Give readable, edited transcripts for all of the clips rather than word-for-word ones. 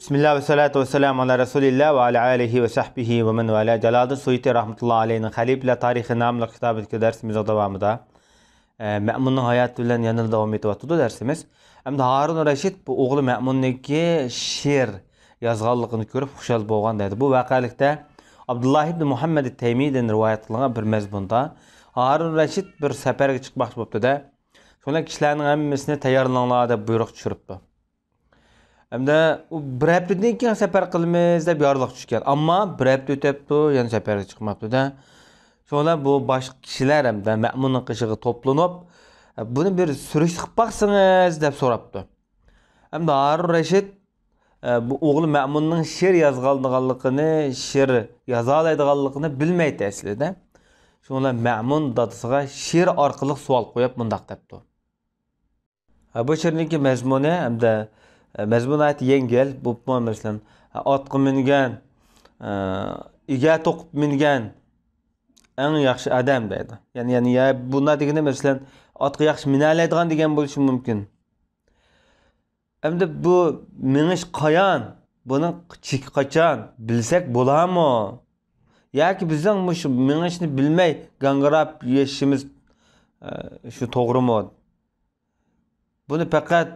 Bismillah ve salatu ve selamu ala Resulillah ve ala alihi ve sahbihi ve men ve ala Celadı Suyuti rahmetullahi aleyhinin Halifle Tarihi namlı kitabındaki dersimizin devamında Me'mun'un hayatı bilen yanıl devam ediyordu dersimiz. Hem de Harun Reşit bu oğlu Me'mun'daki şiir yazğanlığını görüp huşal boğan dedi. Bu vakalikte Abdullah ibn Muhammed Teymi'den rivayet edilen bir mezbunda Harun Reşit bir seferge çıkmak boptu da sonra kişilerin emmesine tayarlanlığa da buyruk düşürüptü. Hem de bir haftadan keyin sefer qilamiz deb yorliq tushgan. Ammo bir hafta o'tibdi, yana safarga chiqmabdi-da. Sonra bu boshqa kishilar ham da Ma'munning qishig'i to'planib, buni bir surish qilib baqsangiz deb so'rabdi. Hem de Harun Reşit bu o'g'li Ma'munning she'r yozganligini, she'r yoza oladiganligini bilmaydi aslida. Sonra Ma'mun dadasiga she'r orqali savol qo'yib mundaq debdi. Bu she'rning mazmuni hamda mezmunat yengil, bu mesela atqı mingan, iga to'qib mingan eng yaxshi adam deydi. Yani ya buna degani mesela atqı yaxshi minalaydigan degan bo'lishi mumkin. Hamda bu minish qayan, buning cheki qachon bilsak bo'ladimi? Yoki bizning shu minishni bilmay gangirab yeshimiz shu to'g'rimi? Buni faqat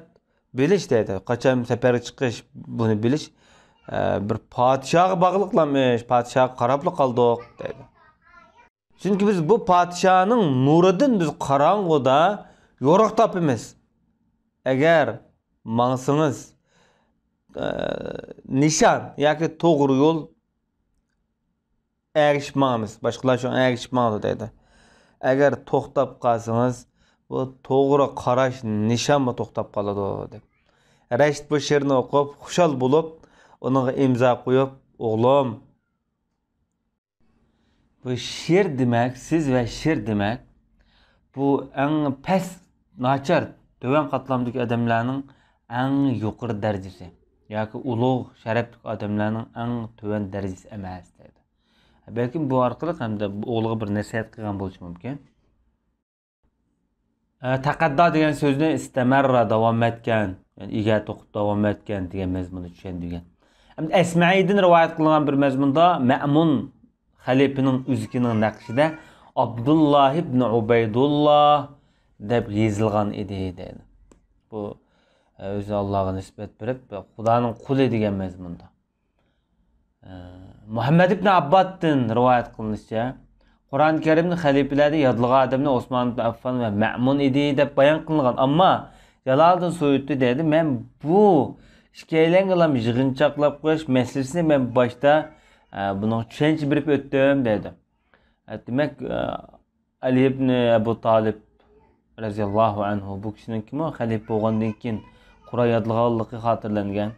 bilish deydi. Qachon safarga chiqish buni bilish bir podshohga bog'liqlanmish, podshohga qarabli qoldik deydi. Chunki biz bu podshohning nuridan biz qorong'uda yo'riq topamiz. Agar mangsingiz nishon yoki to'g'ri yo'l erishmaymiz. Boshqalar shu erishmaydi deydi. Agar to'xtab qolsangiz bu to'g'ri qarash nishonmi to'xtab qoladi deb. Reşit bu she'rni o'qib, xushal bo'lib, uninga imzo qo'yib, o'g'lim bu she'r demak, siz va she'r demak, bu eng past, nachar, to'van qatlamdagi odamlarning eng yuqori darajasi yoki ulug' sharafli odamlarning eng to'van darajasi emas deydi. Balkim bu orqali hamda o'g'liga bir nasihat qilgan bo'lishi mumkin. Taqaddo degan so'zni istamarra davom etgan, yani iga to'qib davom etgan degan mazmunni tushundigan. Hamda Asmaiydan rivoyat qilingan bir mazmunda Ma'mun xalifaning o'zining naqshida Abdullah ibn Ubaydullah deb yozilgan edi deydi. Bu o'zi Allohga nisbat berib, Xudoning quli degan mazmunda. Muhammad ibn Abbaddan rivoyat qilinishicha Qur'on-i Karimni xalifalarda yodlagan odamlar Osmon ibn Affon va Ma'mun edi deb bayon qilingan. Ammo Jaloliddin Suyuti dedi, men bu ikkalangalam yig'inchoqlab qo'yish masalasini men boshda buni tushuncha berib o'tdim dedi. Demak, Ali ibn Abu Talib radhiyallohu anhu bu kishining kimi xalifa bo'lgandan keyin Qur'on yodlaganligi xotirlangan.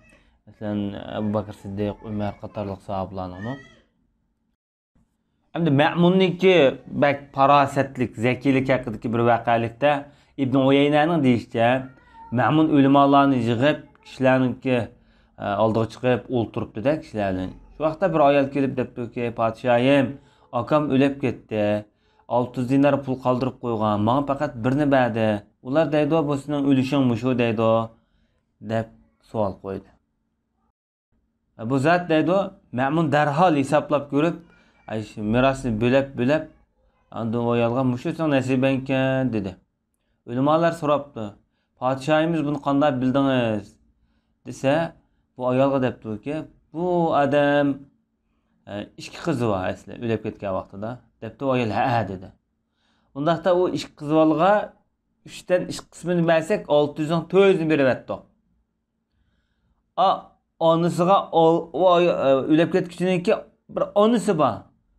Masalan, Abu Bakr Siddiq, Umar qatorliq sahobalarning. Hamda Ma'munniki bak farosatlik, zakilik haqidagi bir vaqalikda Ibn Uyaynaning deyishicha, Ma'mun ulamolarni yig'ib, kishilarningki oldiga chiqib o'ltiribdi-da kishilarni. Shu vaqtda bir ayol kelib debdi-ki, podshoyim, akam o'lib ketdi. 600 dinar pul qoldirib qo'ygan. Menga faqat birini berdi. Ular deydi, bu sening o'lishing mushu deydi, deb savol qo'ydi. Bu zot deydi, Ma'mun darhol hisoblab ko'rib, mirosni bo'lab, anda ayolga mushu sen nasibankan dedi. Ulamolar so'rabdi, podshoyimiz buni qanday bildingiz? Desa, bu ayolga debdi-ki, bu odam ikki qizi bor asli, o'lib ketgan vaqtida. Debdi, ayol ha dedi. Undaqda u ikki qizlarga 3 dan 2 qismini bersak 600 ning 400 ni beribdi. Onisiga o'lib ketguniki bir onisi bor.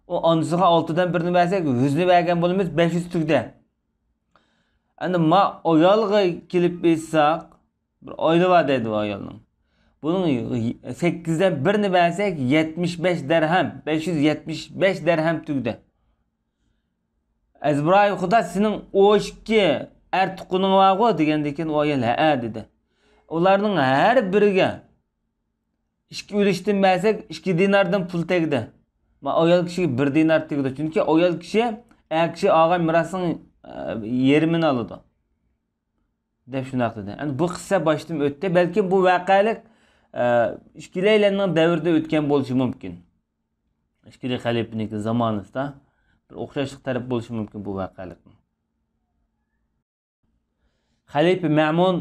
O onisiga 6 dan 1ni bersak 100 ni bergan bo'lamiz 500 tugda. Endi ma ayolga kelib aytsak, bir oyli bor dedi o ayolning. Bunun 8 dan 1ni bersak 75 dirham, 575 dirham tugda. Azbroy Xudo sening o'shki artuquning var-ku degandek keyin o ayol ha dedi. Ularning har biriga 2 o'lishdan bersak 2 dinardan pul tegdi. Ma ayol kishiga 1 dinar tegdi. Chunki ayol kishi olgan mirosning yarmini oladi. Deb shunaq dedi. Yani bu qissa boshdan o'tdi. Balki bu vaqalik ikkilaylarning davrida o'tgan bo'lishi mumkin. Ikkili xalifaning zamonida bir o'xshashlik taraf bo'lishi mumkin bu voqealikning. Xalifa Ma'mun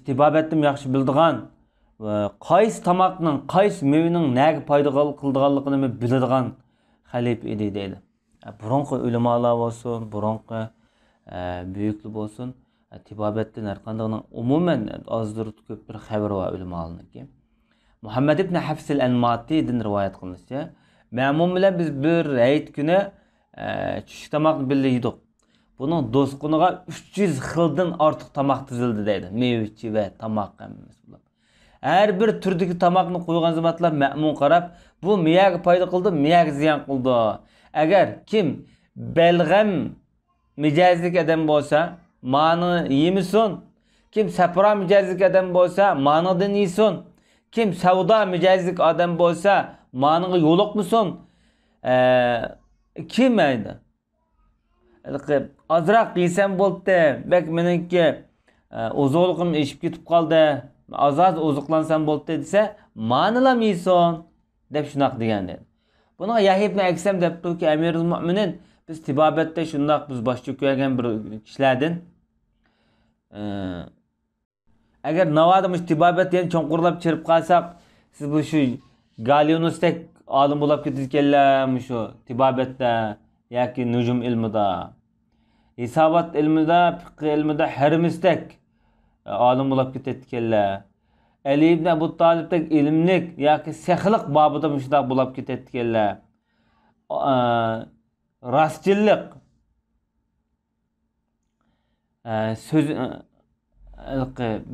tibobatni yaxshi bildigan va qaysi tomoqning, qaysi mevaning nega foyda qildiganligini biladigan xalifa edi deydi. Burunqi ulamolar bo'lsin, burunqi büyükli bo'lsin, tibobatdan har qanday umuman ozdir ko'p bir xabar va ulamolarniki. Muhammad ibn Hafs al-Anmati'dan rivoyat qilinishicha, Ma'mun bilan biz bir hayit kuni tushlik tomoqni birga yedik. Bunun do'stqiniga 300 xildan ortiq tomoq tizildi deydi. Mevachi va tomoq hammasi bular. Her bir turdagi tomoqni qo'ygan zamatlar Ma'mun qarab, bu miyaga foyda qildi, miyaga ziyon qildi. Agar kim belg'am mijozlik odam bo'lsa, ma'ni yemisin. Kim sapra mijozlik odam bo'lsa, ma'nidan yesin. Kim savdo mijozlik odam bo'lsa, ma'niga yo'liqmisin. Kim aydi? Azroq yesam bo'ldi. Bak meniki ozuqligim eshib ketib qoldi. Azaz ozuqlansam bo'ldi desa, ma'nilam yesin deb shunaqa degan dedi. Buna Yahya ibn Aksam debdiki, Amirul Mu'minin biz tibobatda shundoq biz boshqa ko'rgan bir kishilardan agar navoda tibobatni cho'nqurlab chirib qolsak, siz bu shu Galionosdek olim bo'lib ketganlar shu tibobatda yoki nujum ilmida, hisobot ilmida, fiqh ilmida Hermisdek olim bo'lib ketganlar. Ali ibn Abu Talibdek ilmlik yoki sehliq babida shundoq bo'lib ketganlar. Rostchilik söz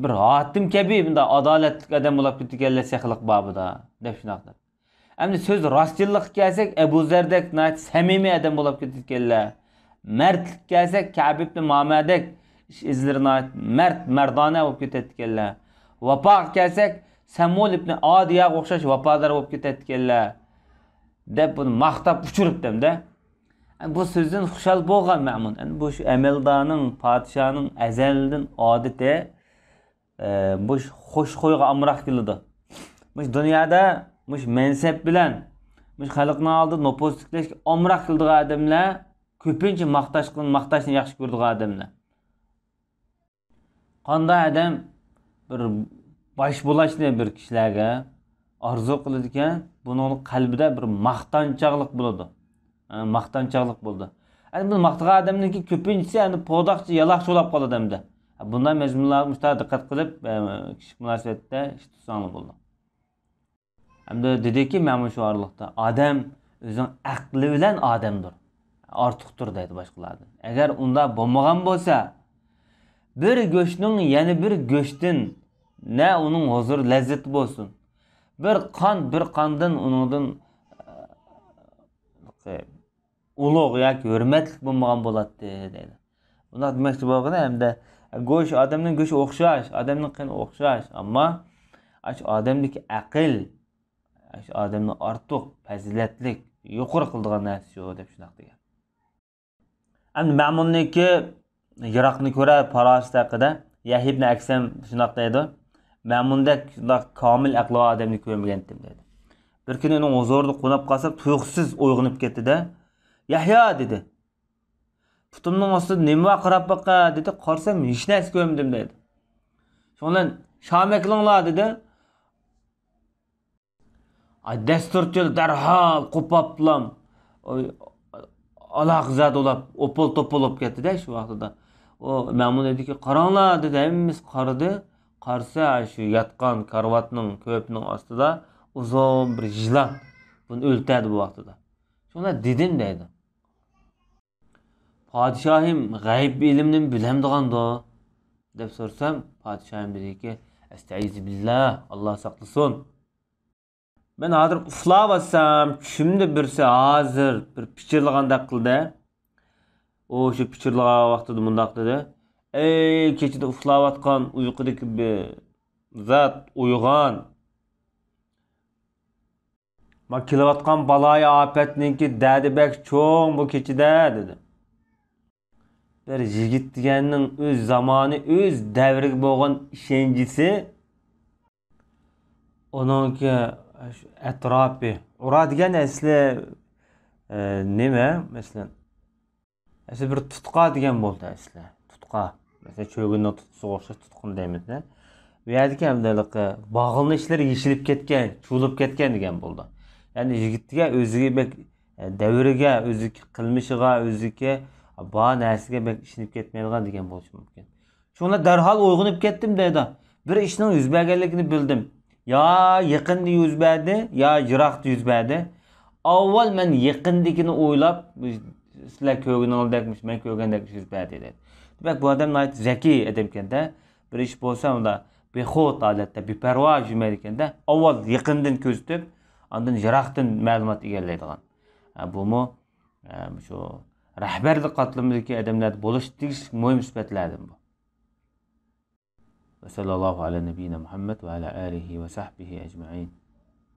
bir hatim kabi bunda adolatli odam bo'lib ketganlar sehliq babida deb shunaqa. Endi söz rostchilik kelsak, Abu Zardek samimiy odam bo'lib ketganlar. Mardlik kelsak, Ka'b ibn Muhammadek izlarini mardona bo'lib ketganlar. Vafo kelsak, Samul ibn Adiyaga o'xshash vafodor bo'lib ketganlar deb buni maqtab uchiribdim-da. Bu so'zdan xushal bo'lgan Ma'mun. Bu shu amaldarning, podshoning azaldan odati bu xush qo'yga amroq keladi. Bu dunyoda bu mansab bilan bu xalqning oldida nopos tiklashga amroq qildigan odamlar ko'pincha maqtashni yaxshi ko'radigan odamlar. Qanday odam bir bosh bo'lishni bir kishilarga arzu qiladi ekan, buning qalbida bir maqtanchoqlik bo'ladi. Maqtanchoqlik bo'ldi. Endi bu maqtagan odamniki ko'pinchisi endi po'doqchi yaloq cho'lab qoladi endi. Bunday mazmunlarga mushtar diqqat qilib, kishi munosabatda ish tutsanglar bo'ldi. Endi dediki, mana shu orliqda odam o'zining aqli bilan odamdir. Ortiqdir deydi boshqalardan. Agar unda bo'lmagan bo'lsa, bir go'shtning yana bir go'shtdan ne onun huzur lezzeti bo'lsin. Bir qondan uningdan ulug' yoki hurmatli bo'lmagan bo'ladi deydi. Bunda demoqchi bo'lgani hamda go'sht odamning go'shti o'xshash, odamning qani o'xshash, ammo odamdagi aql, odamni ortiq fazilatlik, yuqori qildigan narsa shu deb shunaqa degan. Endi Ma'munniki yiroqni ko'ra farosit haqida Yahya ibn Aksam shunaqa deydi. Ma'mundek shundoq komil aqli odamni ko'rmagandim dedi. Bir kuni uning huzurida qo'nab qolsa, tuyuqsiz uyg'onib ketdi-da. Yahya dedi. Putumning ostida nima qarab baqa dedi. Qarsam hech narsa ko'rmadim dedi. Shundan shameklinglar dedi. Dasturchi darhol qo'poplam. Alaqzat bo'lib, opol-topolib ketdi-da shu vaqtida. O Ma'mun dediki, "Qaranglar" dedi. Hammamiz qaradi. Qarsa shu yotgan karvatning ko'pining ostida uzun bir yilon buni o'ltadi bu vaqtida. Shunda dedim deydi. Podshohim g'ayb ilmni bilamdiganda deb so'rsam, podshohim dediki, "Estaizu billah, Alloh saqlasin. Men hozir uxlab olsam, tushimda birsi hozir bir pichirlaganda qildi. O shu pichirlagan vaqtida bundoq dedi. Ey kechida uxlayotgan uyqudagi bir zot uyg'on. Ma kelayotgan baloyi ofatniki dadibak cho'ng bu kechida dedi. Bir yigit deganning o'z zamoni, o'z davriga bo'lgan ishonchisi Onunki atrofi. Uradigan asli nima? Masalan, asli bir tutqa degan bo'ldi asli. Tutqa. Masalan, cho'g'inni tutqusiga o'xshash tutqun deymiz-da. Bu yerdagi hamdaliqi bog'ilni ishlari yeshilib ketgan, chulib ketgan degan bo'ldi. Ya'ni yigitga o'ziga bek davriga, o'ziga qilmishiga, o'ziga ba narsaga bek ishinib ketmaydigan degan bo'lishi mumkin. Shunda darhol uyg'onib ketdim deydi. Bir ishning yuz berganligini bildim. Ya yaqinda yuz berdi, ya yiroqda yuz berdi. Avval men yaqindagini o'ylab, sizlar ko'rganingdekmish, men ko'rgandekmish yuz berdi dedi. Demak, bu odam nayt zaki adam ekanda, bir ish bo'lsa unda bexod holatda, beparvo yurmaydi ekanda, avval yaqindan ko'zitib, ondan yiroqdan ma'lumot egallaydigan. Bumi shu rahbarlik qatlamidagi odamlar bo'lish tegish muhim sifatlardan bu. Va sallallohu ala nabiyina Muhammad va ala alihi va sahbihi ajma'in.